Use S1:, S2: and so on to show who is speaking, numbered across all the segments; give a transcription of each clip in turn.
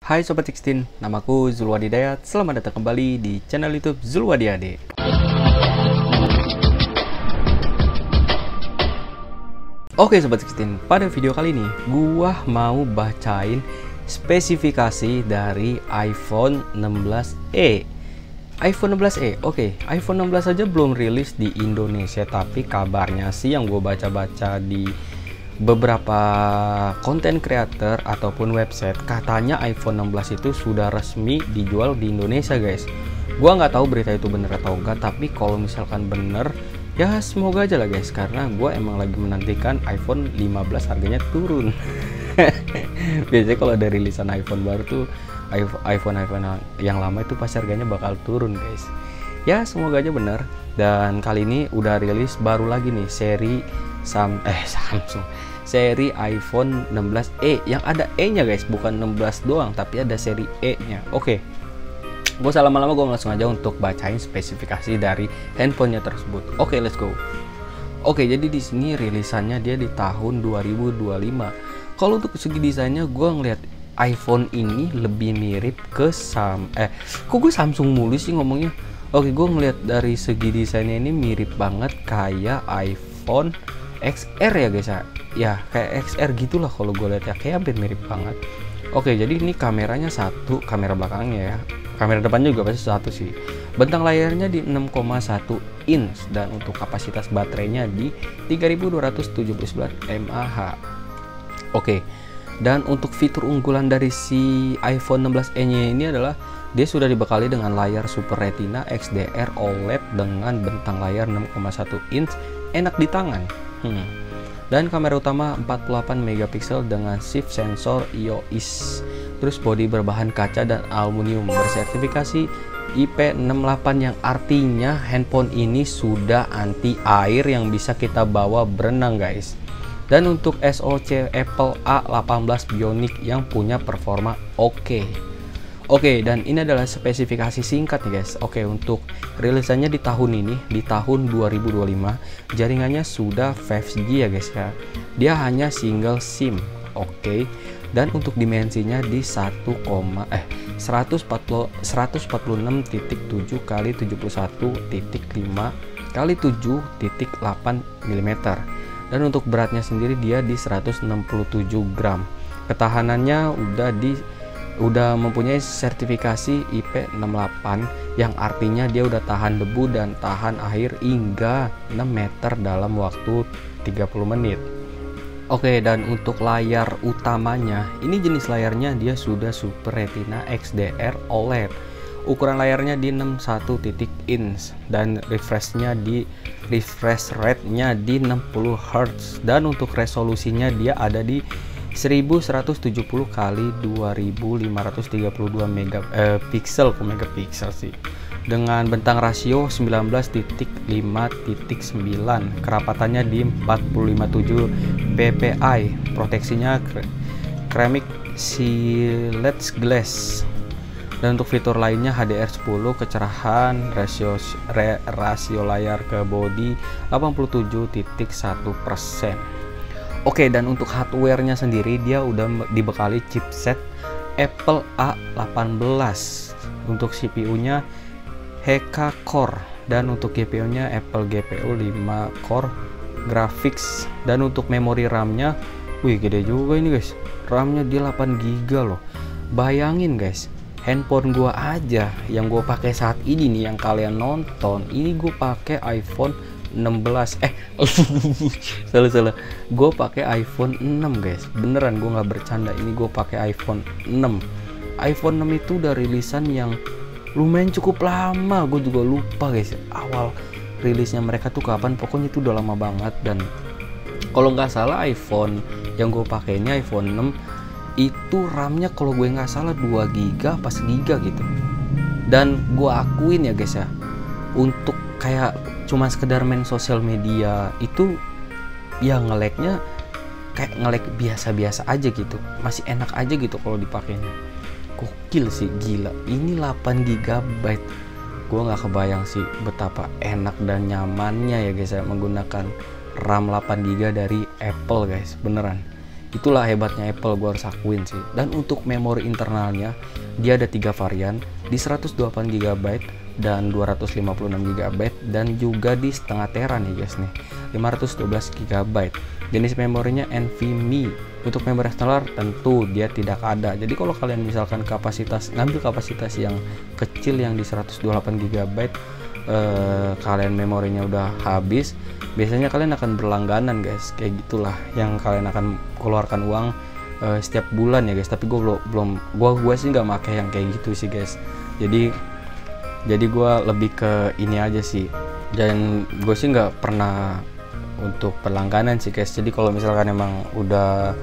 S1: Hai Sobat 16, namaku Zulwadi Dayat. Selamat datang kembali di channel YouTube Zulwadi Ade. Oke Sobat 16, pada video kali ini gua mau bacain spesifikasi dari iPhone 16e. iPhone 16e, oke, iPhone 16 aja belum rilis di Indonesia, tapi kabarnya sih yang gue baca-baca di beberapa konten creator ataupun website, katanya iPhone 16 itu sudah resmi dijual di Indonesia guys. Gua nggak tahu berita itu bener atau enggak, tapi kalau misalkan bener ya semoga aja lah guys, karena gue emang lagi menantikan iPhone 15 harganya turun. Biasanya kalau ada rilisan iPhone baru tuh iPhone yang lama itu pasti harganya bakal turun guys. Ya semoga aja bener. Dan kali ini udah rilis baru lagi nih seri Samsung seri iPhone 16e yang ada E-nya guys, bukan 16 doang tapi ada seri E-nya. Oke. Gue usah lama-lama, gue langsung aja untuk bacain spesifikasi dari handphonenya tersebut. Oke, let's go. Oke, jadi di sini rilisannya dia di tahun 2025. Kalau untuk segi desainnya gue ngeliat iPhone ini lebih mirip ke kok gue Samsung mulu sih ngomongnya. Oke, gue ngeliat dari segi desainnya ini mirip banget kayak iPhone XR ya guys ya. Ya kayak XR gitulah kalau gue lihat ya, kayak hampir mirip banget. Oke, jadi ini kameranya satu, kamera belakangnya ya. Kamera depannya juga pasti satu sih. Bentang layarnya di 6,1 inch dan untuk kapasitas baterainya di 3279 mAh. Oke. Dan untuk fitur unggulan dari si iPhone 16e-nya ini adalah dia sudah dibekali dengan layar Super Retina XDR OLED dengan bentang layar 6,1 inch, enak di tangan. Dan kamera utama 48 megapiksel dengan shift sensor IOIS. Terus bodi berbahan kaca dan aluminium bersertifikasi IP68 yang artinya handphone ini sudah anti air yang bisa kita bawa berenang guys. Dan untuk SoC Apple A18 Bionic yang punya performa oke. Oke, dan ini adalah spesifikasi singkat nih guys. Oke, untuk rilisannya di tahun ini, di tahun 2025, jaringannya sudah 5G ya guys ya. Dia hanya single SIM. Oke. Dan untuk dimensinya di 146.7 kali 71.5 kali 7.8 mm. Dan untuk beratnya sendiri dia di 167 gram. Ketahanannya udah mempunyai sertifikasi IP68 yang artinya dia udah tahan debu dan tahan air hingga 6 meter dalam waktu 30 menit. Oke, dan untuk layar utamanya, ini jenis layarnya dia sudah Super Retina XDR OLED. Ukuran layarnya di 61 inch dan refresh rate-nya di 60 Hz. Dan untuk resolusinya dia ada di 1170 kali 2532 megapiksel sih. Dengan bentang rasio 19.5.9, kerapatannya di 457 ppi, proteksinya keramik Silhouette Glass. Dan untuk fitur lainnya HDR10, kecerahan, rasio layar ke bodi 87.1%. Oke, dan untuk hardware-nya sendiri dia udah dibekali chipset Apple A18. Untuk CPU-nya HK Core dan untuk GPU-nya Apple GPU 5 Core Graphics. Dan untuk memori RAM-nya, wih gede juga ini guys. RAM-nya di 8 GB loh. Bayangin guys, handphone gua aja yang gua pakai saat ini nih yang kalian nonton, ini gua pakai iPhone 16 salah gue pakai iPhone 6 guys, beneran gue nggak bercanda, ini gue pakai iPhone 6 itu udah rilisan yang lumayan cukup lama, gue juga lupa guys awal rilisnya mereka tuh kapan, pokoknya itu udah lama banget. Dan kalau nggak salah iPhone yang gue pakainya iPhone 6 itu RAM-nya kalau gue nggak salah 2 GB apa 1 GB gitu. Dan gue akuin ya guys ya, untuk kayak cuma sekedar main sosial media itu ya nge-lag-nya kayak nge-lag biasa-biasa aja gitu, masih enak aja gitu kalau dipakainya. Gokil sih, gila, ini 8 GB. Gue nggak kebayang sih betapa enak dan nyamannya ya guys ya menggunakan RAM 8 GB dari Apple guys, beneran. Itulah hebatnya Apple, gue harus akuin sih. Dan untuk memori internalnya dia ada 3 varian, di 128 GB dan 256 GB, dan juga di setengah tera nih guys nih, 512 GB. Jenis memorinya NVMe. Untuk memori eksternal tentu dia tidak ada. Jadi kalau kalian misalkan ngambil kapasitas yang kecil yang di 128 GB, kalian memorinya udah habis, biasanya kalian akan berlangganan guys, kayak gitulah, yang kalian akan keluarkan uang setiap bulan ya guys. Tapi gue sih nggak pakai yang kayak gitu sih guys. Jadi gue lebih ke ini aja sih, dan gue sih nggak pernah untuk berlangganan sih guys. Jadi kalau misalkan emang udah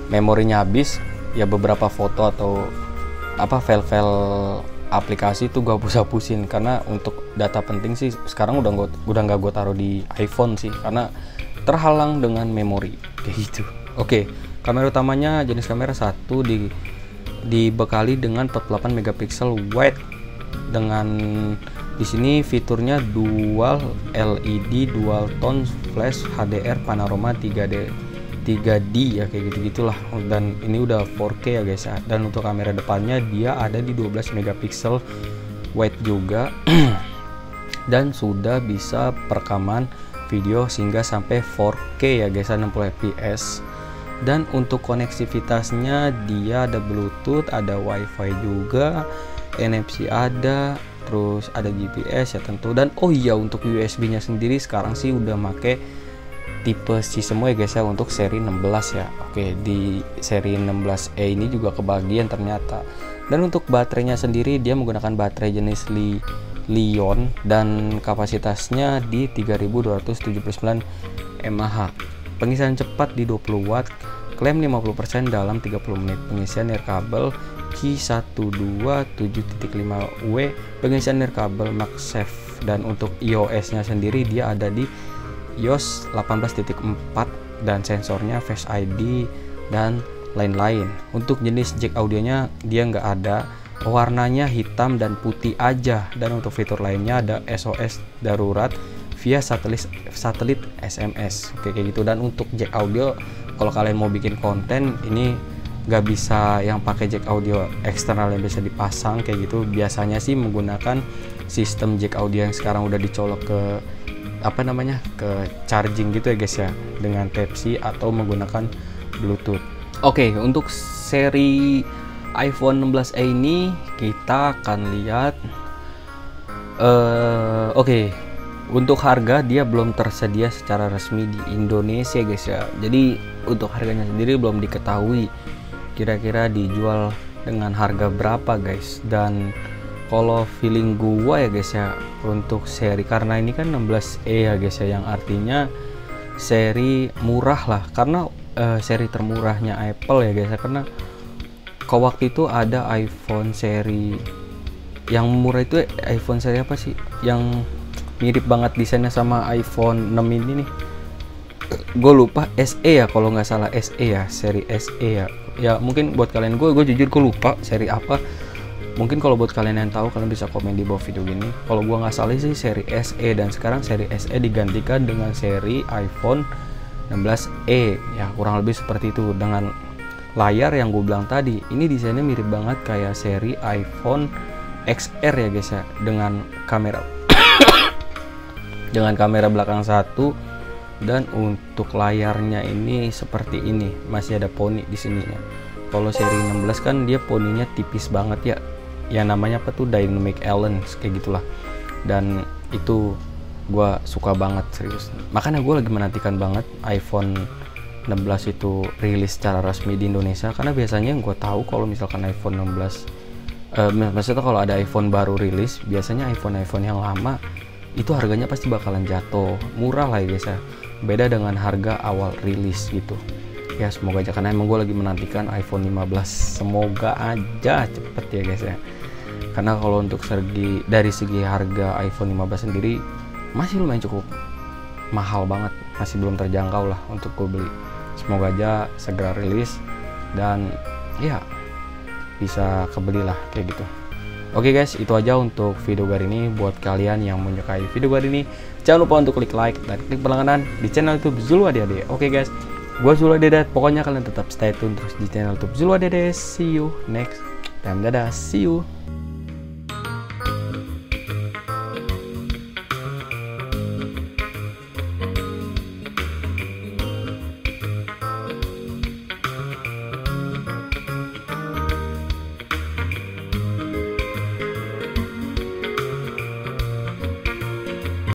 S1: memorinya habis, ya beberapa foto atau file-file aplikasi itu gue hapus-hapusin, karena untuk data penting sih sekarang udah nggak gue taruh di iPhone sih, karena terhalang dengan memori kayak gitu. Oke, kamera utamanya jenis kamera 1 dibekali dengan 48 megapiksel wide, dengan di sini fiturnya dual LED, dual tone flash, HDR, panorama 3D ya, kayak gitu-gitulah. Dan ini udah 4K ya guys ya. Dan untuk kamera depannya dia ada di 12 megapiksel wide juga dan sudah bisa perekaman video sehingga sampai 4K ya guys, 60 fps. Dan untuk konektivitasnya dia ada Bluetooth, ada WiFi juga, NFC ada, terus ada GPS ya tentu. Dan oh iya, untuk USB nya sendiri sekarang sih udah make tipe C semua ya guys ya, untuk seri 16 ya. Oke, di seri 16E ini juga kebagian ternyata. Dan untuk baterainya sendiri dia menggunakan baterai jenis Li-ion dan kapasitasnya di 3279 mAh. Pengisian cepat di 20 watt, klaim 50% dalam 30 menit. Pengisian nirkabel Qi12.7.5W, pengisian nirkabel MagSafe. Dan untuk iOS nya sendiri dia ada di iOS 18.4 dan sensornya Face ID dan lain-lain. Untuk jenis jack audionya dia nggak ada, warnanya hitam dan putih aja. Dan untuk fitur lainnya ada SOS darurat via satelit SMS, oke kayak gitu. Dan untuk jack audio, kalau kalian mau bikin konten ini nggak bisa yang pakai jack audio eksternal yang bisa dipasang kayak gitu. Biasanya sih menggunakan sistem jack audio yang sekarang udah dicolok ke ke charging gitu ya guys ya, dengan Type-C atau menggunakan Bluetooth. Oke, untuk seri iPhone 16e ini kita akan lihat untuk harga dia belum tersedia secara resmi di Indonesia guys ya. Jadi untuk harganya sendiri belum diketahui kira-kira dijual dengan harga berapa guys. Dan kalau feeling gua ya guys ya, untuk seri, karena ini kan 16e ya guys ya, yang artinya seri murah lah, karena seri termurahnya Apple ya guys ya. Karena kalau waktu itu ada iPhone seri yang murah itu, iPhone seri apa sih yang mirip banget desainnya sama iPhone 6 ini nih, gue lupa, SE ya kalau nggak salah, SE ya, seri SE ya mungkin buat kalian, gue jujur gue lupa seri apa. Mungkin kalau buat kalian yang tahu, kalian bisa komen di bawah video gini. Kalau gua nggak salah sih seri SE, dan sekarang seri SE digantikan dengan seri iPhone 16e ya, kurang lebih seperti itu. Dengan layar yang gue bilang tadi, ini desainnya mirip banget kayak seri iPhone XR ya guys ya, dengan kamera dengan kamera belakang satu. Dan untuk layarnya ini seperti ini, masih ada poni di sininya. Kalau seri 16 kan dia poninya tipis banget ya, yang namanya apa tuh, dynamic island kayak gitulah. Dan itu gue suka banget serius, makanya gue lagi menantikan banget iPhone 16 itu rilis secara resmi di Indonesia. Karena biasanya yang gue tahu kalau misalkan iPhone 16 maksudnya kalau ada iPhone baru rilis, biasanya iPhone yang lama itu harganya pasti bakalan jatuh murah lah ya guys ya, beda dengan harga awal rilis gitu ya. Semoga aja, karena emang gue lagi menantikan iPhone 15, semoga aja cepet ya guys ya. Karena kalau untuk dari segi harga iPhone 15 sendiri masih lumayan cukup mahal banget, masih belum terjangkau lah untuk gue beli. Semoga aja segera rilis dan ya bisa kebeli lah kayak gitu. Oke guys, itu aja untuk video kali ini. Buat kalian yang menyukai video kali ini, jangan lupa untuk klik like dan klik berlangganan di channel YouTube Zulu Ade-Ade. Oke guys, Gua Zulwa Dedet, pokoknya kalian tetap stay tune terus di channel YouTube Zulwa Dedet. See you next time, dadah, see you.